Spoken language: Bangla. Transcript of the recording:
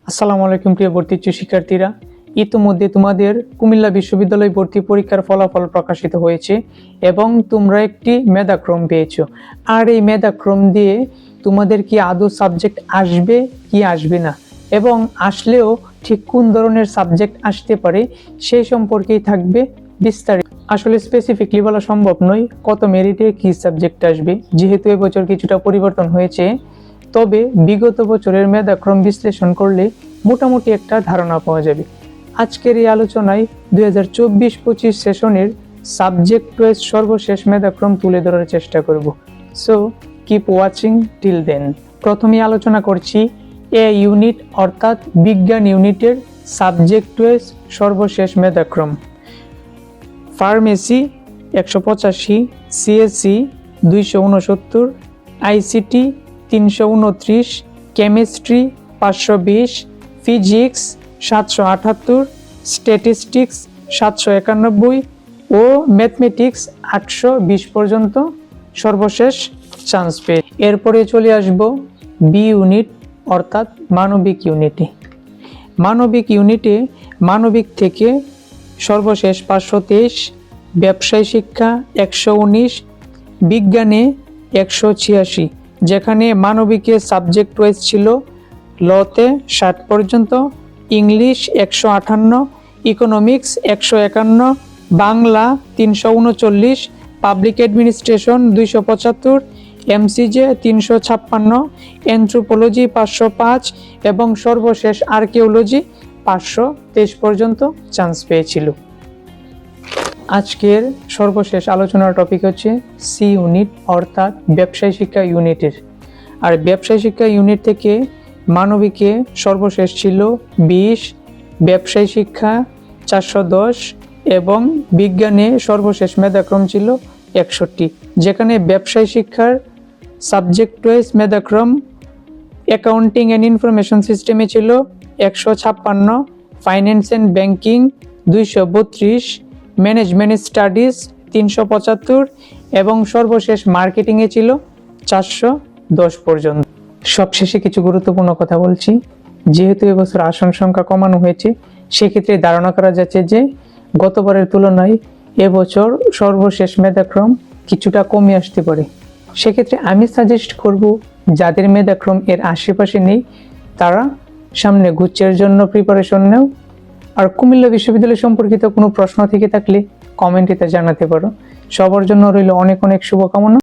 আসসালামু আলাইকুম প্রিয় ভর্তি ইচ্ছুক শিক্ষার্থীরা, ইতিমধ্যে তোমাদের কুমিল্লা বিশ্ববিদ্যালয় ভর্তি পরীক্ষার ফলাফল প্রকাশিত হয়েছে এবং তোমরা একটি মেধাক্রম পেয়েছো। আর এই মেধাক্রম দিয়ে তোমাদের কি আদৌ সাবজেক্ট আসবে কি আসবে না, এবং আসলেও ঠিক কোন ধরনের সাবজেক্ট আসতে পারে সেই সম্পর্কেই থাকবে বিস্তারিত। আসলে স্পেসিফিকলি বলা সম্ভব নয় কত মেরিটে কি সাবজেক্ট আসবে, যেহেতু এবছর কিছুটা পরিবর্তন হয়েছে। তবে বিগত বছরের মেধাক্রম বিশ্লেষণ করলে মোটামুটি একটা ধারণা পাওয়া যাবে। আজকের এই আলোচনায় 2024-25 সেশনের সাবজেক্ট ওয়াইজ সর্বশেষ মেধাক্রম তুলে ধরার চেষ্টা করব। So keep watching till then. প্রথমে আলোচনা করছি এ ইউনিট অর্থাৎ বিজ্ঞান ইউনিটের সাবজেক্ট ওয়াইজ সর্বশেষ মেধাক্রম। Pharmacy 185, CSC 269, ICT 329, chemistry 520, physics 778, statistics 791 ও ম্যাথমেটিক্স 820 পর্যন্ত সর্বশেষ চান্স পেয়ে। এরপরে চলে আসব বি ইউনিট অর্থাৎ মানবিক ইউনিটে। মানবিক ইউনিটে মানবিক থেকে সর্বশেষ 523, ব্যবসায় শিক্ষা 119, বিজ্ঞানে 186, যেখানে মানবিকের সাবজেক্ট ওয়াইজ ছিল লতে 60 পর্যন্ত, English 158, economics 151, Bangla 339, public administration 275, এমসিজে 356, anthropology 505 এবং সর্বশেষ আর্কিওলজি 523 পর্যন্ত চান্স পেয়েছিল। আজকের সর্বশেষ আলোচনার টপিক হচ্ছে সি ইউনিট অর্থাৎ ব্যবসায় শিক্ষা ইউনিটের। আর ব্যবসায় শিক্ষা ইউনিট থেকে মানবিকে সর্বশেষ ছিল 20, ব্যবসায় শিক্ষা 410 এবং বিজ্ঞানে সর্বশেষ মেধাক্রম ছিল 61, যেখানে ব্যবসায় শিক্ষার সাবজেক্ট ওয়াইজ মেধাক্রম অ্যাকাউন্টিং অ্যান্ড ইনফরমেশন সিস্টেমে ছিল 156, finance and banking 232, management studies 375 এবং সর্বশেষ মার্কেটিংয়ে ছিল 410 পর্যন্ত। সবশেষে কিছু গুরুত্বপূর্ণ কথা বলছি। যেহেতু এবছর আসন সংখ্যা কমানো হয়েছে, সেক্ষেত্রে ধারণা করা যাচ্ছে যে গতবারের তুলনায় এবছর সর্বশেষ মেধাক্রম কিছুটা কমে আসতে পারে। সেক্ষেত্রে আমি সাজেস্ট করব যাদের মেধাক্রম এর আশেপাশে নেই তারা সামনে গুচ্ছের জন্য প্রিপারেশন নেও। আর কুমিল্লা বিশ্ববিদ্যালয় সম্পর্কিত কোনো প্রশ্ন থেকে থাকলে কমেন্টে তা জানাতে পারো। সবার জন্য রইল অনেক অনেক শুভকামনা।